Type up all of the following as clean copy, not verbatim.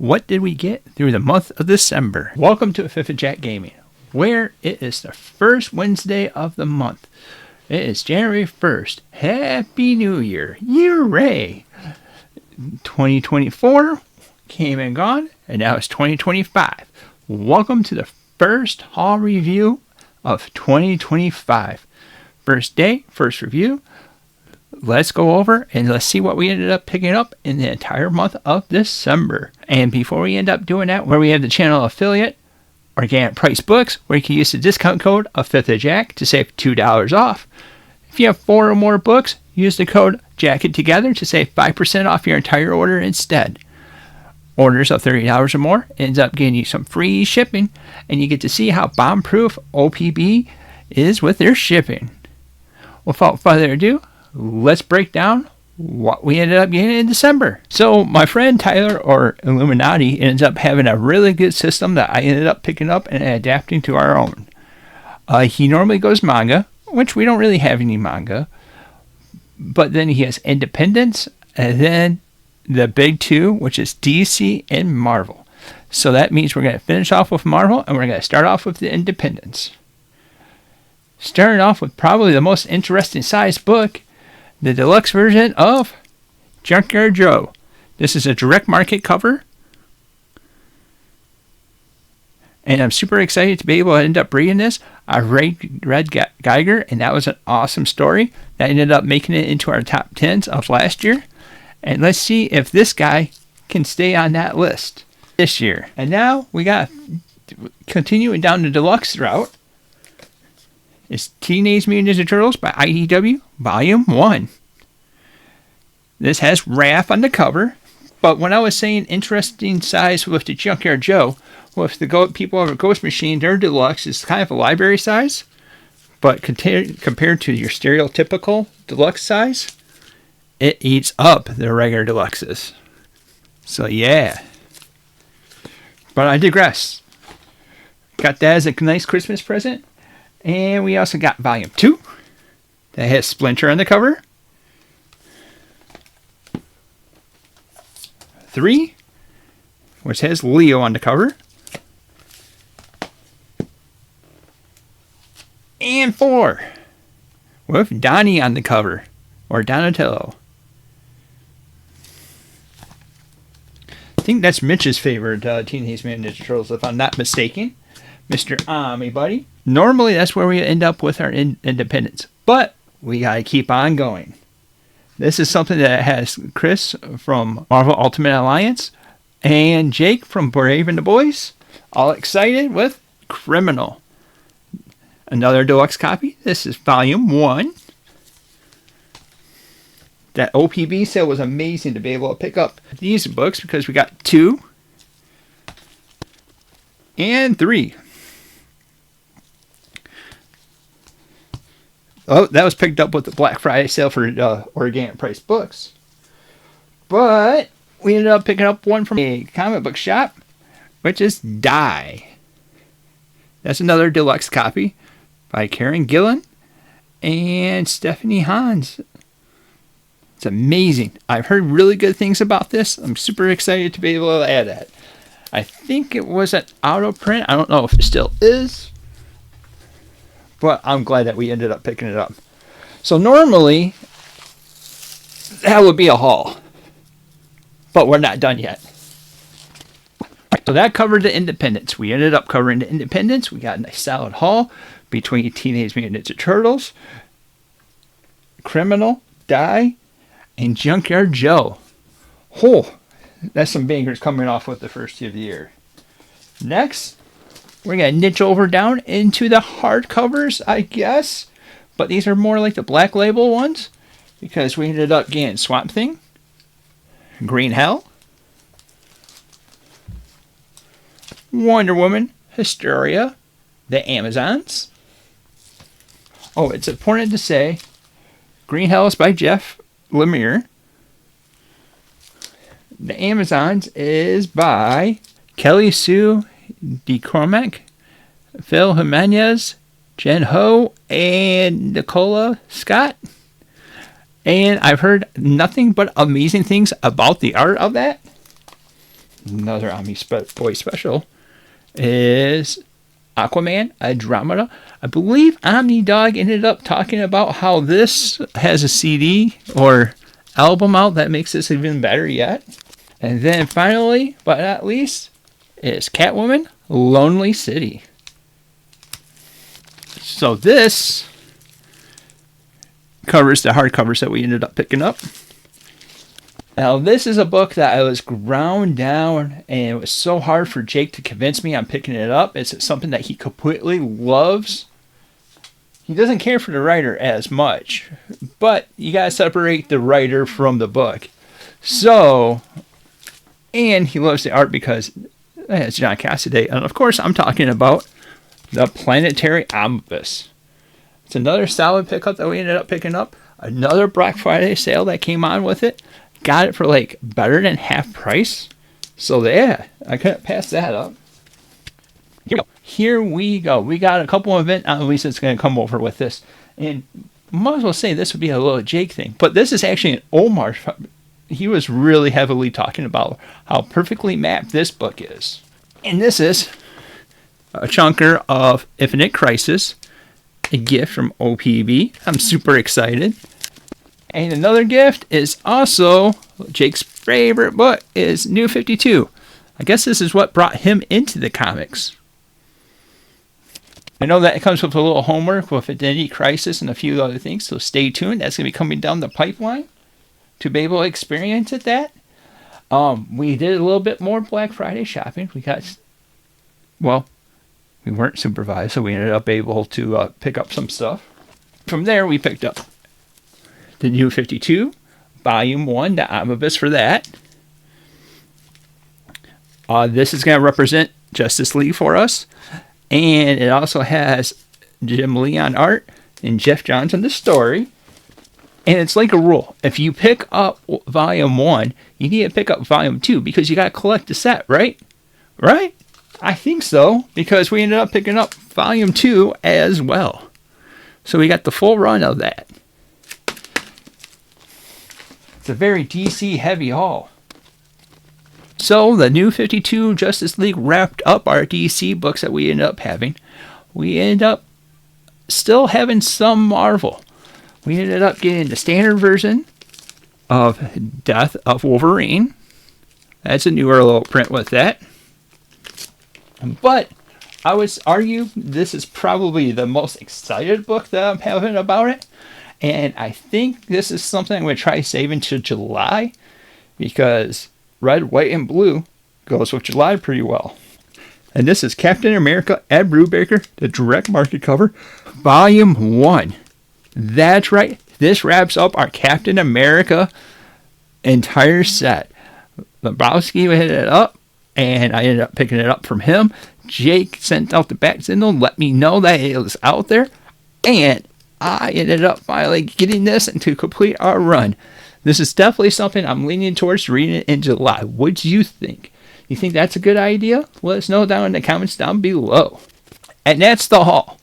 What did we get through the month of December? Welcome to 5th of Jack Gaming, where it is the first Wednesday of the month. It is January 1st. Happy New Year. Hooray! 2024 came and gone, and now it's 2025. Welcome to the first haul review of 2025. First day, first review. Let's go over and let's see what we ended up picking up in the entire month of December. And before we end up doing that, where we have the channel affiliate, Organic Price Books, where you can use the discount code of 5th of Jack to save $2 off. If you have 4 or more books, use the code Jacket Together to save 5% off your entire order instead. Orders of $30 or more ends up getting you some free shipping, and you get to see how bomb-proof OPB is with their shipping. Without further ado, let's break down what we ended up getting in December. So my friend Tyler, or Illuminati, ends up having a really good system that I ended up picking up and adapting to our own. He normally goes manga, which we don't really have any manga. But then he has Independence, and then the big two, which is DC and Marvel. So that means we're going to finish off with Marvel, and we're going to start off with the Independence. Starting off with probably the most interesting sized book, the deluxe version of Junkyard Joe. This is a direct market cover. And I'm super excited to be able to end up reading this. I read Geiger, and that was an awesome story. That ended up making it into our top 10s of last year. And let's see if this guy can stay on that list this year. And now we got continuing down the deluxe route. It's Teenage Mutant Ninja Turtles by IDW, Volume 1. This has Raph on the cover, but when I was saying interesting size with the Junkyard Joe, with the people over Ghost Machine, their deluxe is kind of a library size, but compared to your stereotypical deluxe size, it eats up the regular deluxes. So yeah. But I digress. Got that as a nice Christmas present. And we also got Volume 2 that has Splinter on the cover. 3, which has Leo on the cover. And 4, with Donnie on the cover, or Donatello. I think that's Mitch's favorite Teenage Mutant Ninja Turtles, if I'm not mistaken. Mr. Buddy. Normally, that's where we end up with our independence, but we gotta keep on going. This is something that has Chris from Marvel Ultimate Alliance and Jake from Brave and the Boys all excited with Criminal. Another deluxe copy. This is Volume 1. That OPB sale was amazing to be able to pick up these books because we got 2 and 3. Oh, that was picked up with the Black Friday sale for Organic Price Books. But we ended up picking up one from a comic book shop, which is Die. That's another deluxe copy by Karen Gillan and Stephanie Hans. It's amazing. I've heard really good things about this. I'm super excited to be able to add that. I think it was an auto print. I don't know if it still is. But I'm glad that we ended up picking it up. So normally, that would be a haul. But we're not done yet. So that covered the Independence. We ended up covering the Independence. We got a nice solid haul between Teenage Mutant Ninja Turtles, Criminal, Die, and Junkyard Joe. Oh, that's some bangers coming off with the first of the year. Next, we're going to niche over down into the hardcovers, I guess. But these are more like the Black Label ones, because we ended up getting Swamp Thing, Green Hell, Wonder Woman, Hysteria, The Amazons. Oh, it's important to say, Green Hell is by Jeff Lemire. The Amazons is by Kelly Sue DeCormack, Phil Jimenez, Jen Ho, and Nicola Scott. And I've heard nothing but amazing things about the art of that. Another Boy special is Aquaman, Andromeda. I believe OmniDog ended up talking about how this has a CD or album out that makes this even better yet. And then finally, but not least, is Catwoman, Lonely City. So this covers the hardcovers that we ended up picking up. Now, this is a book that I was ground down, and it was so hard for Jake to convince me on picking it up. It's something that he completely loves. He doesn't care for the writer as much, but you gotta separate the writer from the book. So, and he loves the art because it's John Cassaday. And of course, I'm talking about the Planetary Omnibus. It's another solid pickup that we ended up picking up. Another Black Friday sale that came on with it. Got it for like better than half price. So yeah, I couldn't pass that up. Here we go. We got a couple of event analysts that's going to come over with this. And might as well say this would be a little Jake thing. But this is actually an Omar. He was really heavily talking about how perfectly mapped this book is. And this is a chunker of Infinite Crisis. A gift from OPB. I'm super excited. And another gift is also Jake's favorite book is New 52. I guess this is what brought him into the comics. I know that it comes with a little homework with Identity Crisis and a few other things, so stay tuned. That's going to be coming down the pipeline to be able to experience that. We did a little bit more Black Friday shopping. We weren't supervised, so we ended up able to pick up some stuff. From there, we picked up the New 52, Volume 1, the omnibus for that. This is going to represent Justice League for us. And it also has Jim Lee on art and Jeff Johns on the story. And it's like a rule. If you pick up Volume 1, you need to pick up Volume 2 because you got to collect the set, right? Right? I think so, because we ended up picking up Volume 2 as well. So we got the full run of that. It's a very DC heavy haul. So the New 52 Justice League wrapped up our DC books that we ended up having. We ended up still having some Marvel. We ended up getting the standard version of Death of Wolverine. That's a newer little print with that. But I would argue this is probably the most excited book that I'm having about it. And I think this is something I'm going to try saving to July because red, white, and blue goes with July pretty well. And this is Captain America, Ed Brubaker, the direct market cover, Volume 1. That's right. This wraps up our Captain America entire set. Lebowski hit it up, and I ended up picking it up from him. Jake sent out the back signal, let me know that it was out there, and I ended up finally getting this to complete our run. This is definitely something I'm leaning towards reading in July. What do you think? You think that's a good idea? Let us know down in the comments down below. And that's the haul.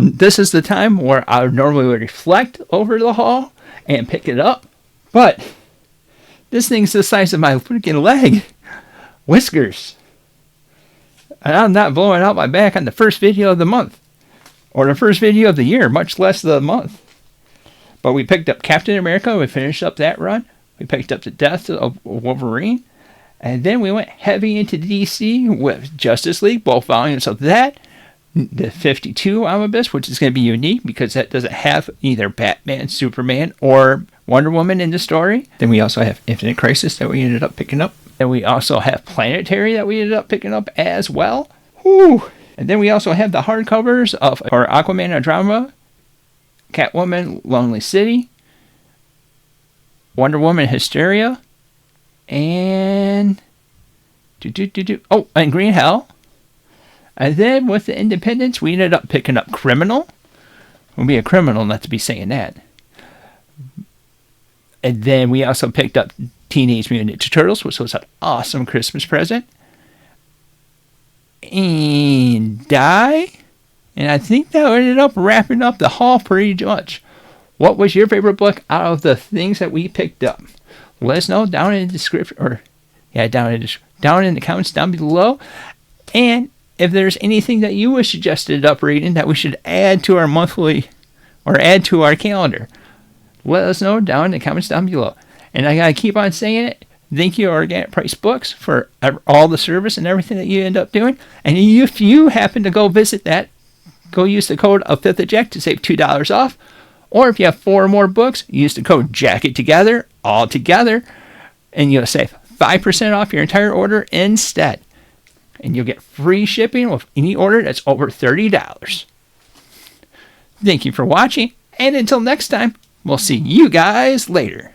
This is the time where I would normally reflect over the haul and pick it up. But this thing's the size of my freaking leg. Whiskers. And I'm not blowing out my back on the first video of the month. Or the first video of the year, much less the month. But we picked up Captain America. We finished up that run. We picked up the Death of Wolverine. And then we went heavy into DC with Justice League, both volumes of that. The 52 omnibus, which is going to be unique because that doesn't have either Batman, Superman, or Wonder Woman in the story. Then we also have Infinite Crisis that we ended up picking up. And we also have Planetary that we ended up picking up as well. Whew. And then we also have the hardcovers of our Aquaman Andromeda, Catwoman, Lonely City, Wonder Woman, Hysteria, and and Green Hell. And then with the Independents, we ended up picking up Criminal. It would be a criminal not to be saying that. And then we also picked up Teenage Mutant Ninja Turtles, which was an awesome Christmas present. And I think that ended up wrapping up the haul pretty much. What was your favorite book out of the things that we picked up? Let us know down in the description, down in the comments down below. And if there's anything that you wish suggested upgrading that we should add to our monthly or add to our calendar, let us know down in the comments down below. And I gotta keep on saying it. Thank you, Organic Price Books, for all the service and everything that you end up doing. And if you happen to go visit that, go use the code of 5th of Jack to save $2 off. Or if you have 4 or more books, use the code JACKITTOGETHER, all together, and you'll save 5% off your entire order instead. And you'll get free shipping with any order that's over $30. Thank you for watching, and until next time, we'll see you guys later.